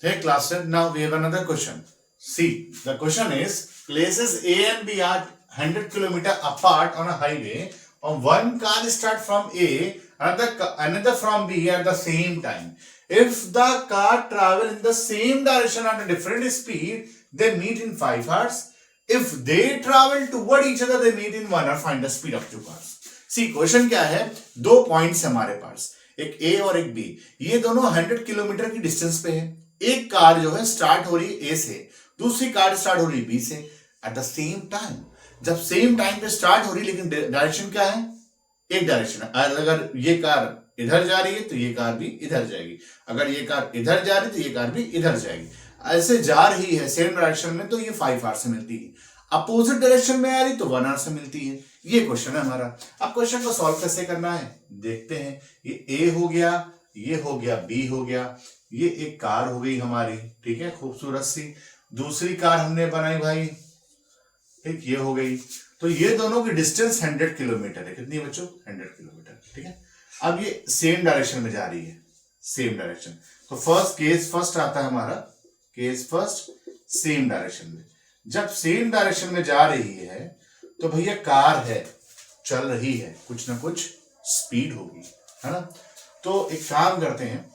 Hey class, now we have another question. See, the question is, places A and B are 100 kilometer apart on a highway. On one car start from A, another from B at the same time. If the car travel in the same direction at a different speed, they meet in 5 hours. If they travel toward each other, they meet in 1 hour. Find the speed of two cars. C question क्या है, दो points हमारे पास, एक ए और एक B, ये दोनों 100 kilometre की डिस्टेंस पे है। एक कार जो है स्टार्ट हो रही है ए से, दूसरी कार स्टार्ट हो रही है बी से एट द सेम टाइम। जब सेम टाइम पे स्टार्ट हो रही है, लेकिन डायरेक्शन क्या है, एक डायरेक्शन है। अगर ये कार इधर जा रही है तो ये कार भी इधर जाएगी, अगर ये कार इधर जा रही है तो ये कार भी इधर जाएगी। ऐसे जा रही है सेम डायरेक्शन में, तो ये 5 आवर से मिलती है। अपोजिट डायरेक्शन में आ रही तो 1 आवर से मिलती है। ये क्वेश्चन है हमारा। अब क्वेश्चन को सॉल्व कैसे करना है देखते हैं। ये ए हो गया, ये हो गया बी हो गया, ये एक कार हो गई हमारी, ठीक है, खूबसूरत सी। दूसरी कार हमने बनाई भाई, ठीक, ये हो गई। तो ये दोनों की डिस्टेंस 100 किलोमीटर है। कितनी बच्चों, 100 किलोमीटर, ठीक है। अब ये सेम डायरेक्शन में जा रही है, सेम डायरेक्शन। तो फर्स्ट केस फर्स्ट आता है हमारा, केस फर्स्ट सेम डायरेक्शन में। जब सेम डायरेक्शन में जा रही है तो भैया कार है, चल रही है, कुछ ना कुछ स्पीड होगी, है ना। तो एक काम करते हैं,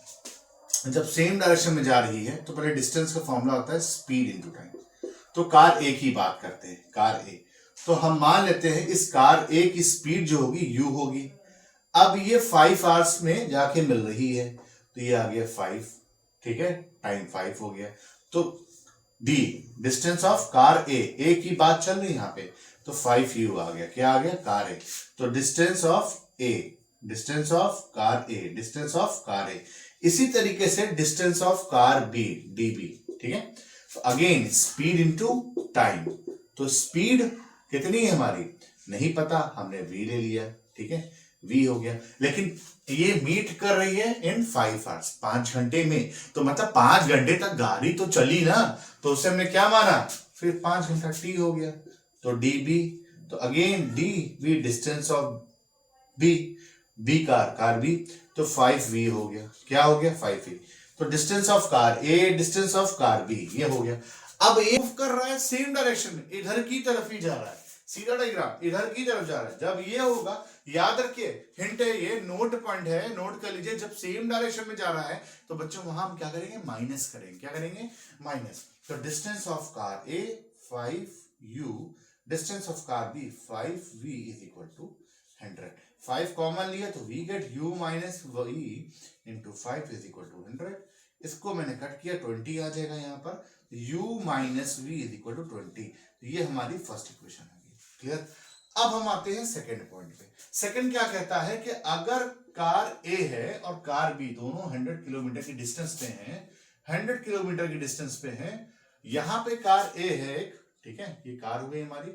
जब सेम डायरेक्शन में जा रही है तो पहले डिस्टेंस का फॉर्मूला होता है स्पीड इनटू टाइम। तो कार ए की बात करते हैं, कार ए। तो हम मान लेते हैं इस कार ए की स्पीड जो होगी यू होगी। अब ये 5 आवर्स में जाके मिल रही है, तो ये आ गया 5, ठीक है, टाइम 5 हो गया। तो डी डिस्टेंस ऑफ कार ए की बात चल रही है यहाँ पे, तो 5 यू आ गया। क्या आ गया, कार ए। तो distance of A, distance of car A, distance of car A. इसी तरीके से distance of car B, D B, ठीक है। Again speed into time. तो स्पीड कितनी है हमारी नहीं पता, हमने v ले लिया, ठीक है, v हो गया। लेकिन ये मीट कर रही है इन 5 आवर्स, 5 घंटे में। तो मतलब 5 घंटे तक गाड़ी तो चली ना, तो उससे हमने क्या माना, फिर 5 घंटा t हो गया। तो डी बी, तो again D V distance of B, B car B, तो 5v हो गया। क्या हो गया, 5v। तो distance of car A, distance of car B, ये हो गया। अब ए मूव कर रहा है सेम डायरेक्शन में, इधर की तरफ ही जा रहा है, सीधा डायग्राम इधर की तरफ जा रहा है। जब ये होगा, याद रखिए, हिंट है, ये नोट पॉइंट है, नोट कर लीजिए। जब सेम डायरेक्शन में जा रहा है तो बच्चों वहां हम क्या करेंगे, माइनस करेंगे। क्या करेंगे, माइनस। तो distance of car A 5u, distance of car B 5v is equal to 100। 5 common लिया तो v get u minus v into 5 is equal to 100। इसको मैंने कट किया, 20 आ जाएगा यहाँ पर, u minus v is equal to 20। तो ये हमारी फर्स्ट इक्वेशन है। क्लियर। अब हम आते हैं सेकंड पॉइंट पे। सेकंड क्या कहता है कि अगर कार ए है और कार बी दोनों 100 किलोमीटर की डिस्टेंस पे हैं, 100 किलोमीटर की डिस्टेंस पे हैं, यहां पे कार ए है एक, ठीक है, ये कार हो गई हमारी,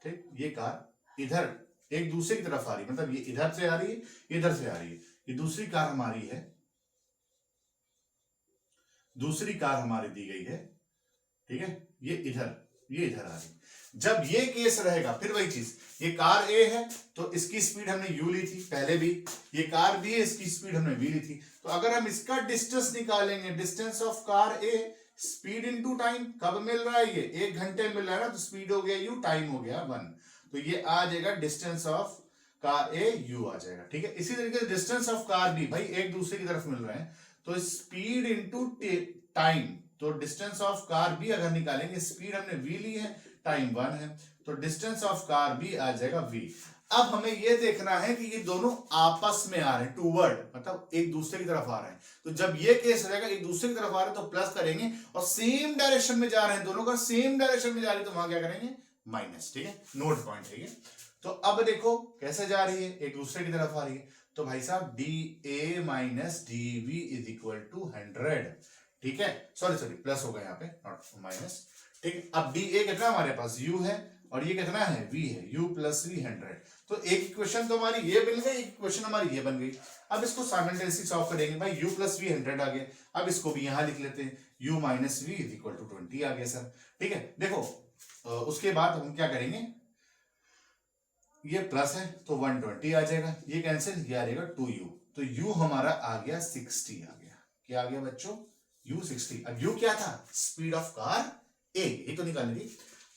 ठीक, ये कार इधर एक दूसरे की तरफ आ रही है, मतलब ये इधर से आ रही है, इधर से आ रही है। ये दूसरी कार हमारी है, दूसरी कार हमारी दी गई है, ठीक है, ये इधर आ रही है। जब ये केस रहेगा, फिर वही चीज, ये कार ए है तो इसकी स्पीड हमने u ली थी पहले भी, ये कार बी है, इसकी स्पीड हमने v ली थी। तो अगर हम इसका डिस्टेंस निकालेंगे, distance of car A, speed into time, कब मिल रहा है, ये 1 घंटे मिल रहा है ना, तो स्पीड हो गया u, टाइम हो गया 1। तो ये आ जाएगा distance of car A u आ जाएगा, ठीक है। इसी तरीके से डिस्टेंस ऑफ कार बी, भाई एक दूसरे की तरफ मिल रहे हैं, तो स्पीड इनटू टाइम। तो डिस्टेंस ऑफ कार बी अगर निकालेंगे, स्पीड हमने v ली है, टाइम 1 है, तो डिस्टेंस ऑफ कार बी आ जाएगा v। अब हमें यह देखना है कि ये दोनों आपस में आ रहे हैं, टूवर्ड, मतलब एक दूसरे की तरफ आ रहे हैं। तो जब ये केस रहेगा, एक दूसरे की तरफ आ रहे हैं तो प्लस करेंगे, और सेम डायरेक्शन में जा रहे हैं दोनों, का सेम डायरेक्शन में जा रही है तो वहां क्या करेंगे, माइनस, ठीक है, नोट पॉइंट है ये। तो अब देखो कैसे जा रही है, एक दूसरे की तरफ आ रही है, तो भाई साहब D A minus D V is equal to 100, ठीक है, सॉरी प्लस होगा यहाँ पे, नॉट माइनस, ठीक है। अब डी ए कितना हमारे पास u है, और ये कितना है v है, u प्लस v 100। तो एक इक्वेशन तो हमारी ये बन गई, एक इक्वेशन हमारी ये बन गई। अब इसको साइमल्टेनियसली सॉल्व करेंगे, भाई u प्लस v 100 आ गया। अब इसको भी यहां लिख लेते हैं, u minus v is equal to 20 आ गया सर, ठीक है। देखो उसके बाद हम क्या करेंगे, ये प्लस है तो 120 आ जाएगा, ये कैंसिल, ये आ जाएगा 2u, तो u हमारा आ गया 60 आ गया। क्या आ गया बच्चों, u 60। अब u क्या था? स्पीड ऑफ कार ए, ये तो निकालेंगे।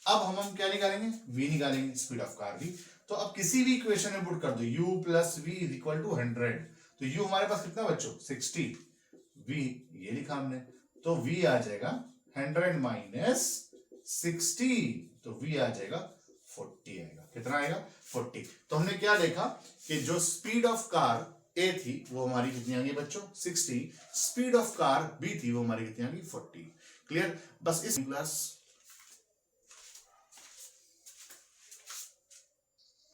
अब हम क्या निकालेंगे? v निकालेंगे, स्पीड ऑफ कार v। तो अब किसी भी इक्वेशन में पुट कर दो u plus v is equal to 100। तो u हमारे पास कितना बच्चों? 60, v ये लिखा हमने, तो v आ जाएगा 100 माइनस 60, तो v आ जाएगा 40 आएगा। कितना आएगा? 40। तो हमने क्या देखा कि जो स्पीड ऑफ कार ए थी वो हमारी कितनी आ गई बच्चों? 60। स्पीड ऑफ कार बी थी वो हमारी कितनी आ गई? 40। क्लियर? बस इस क्लास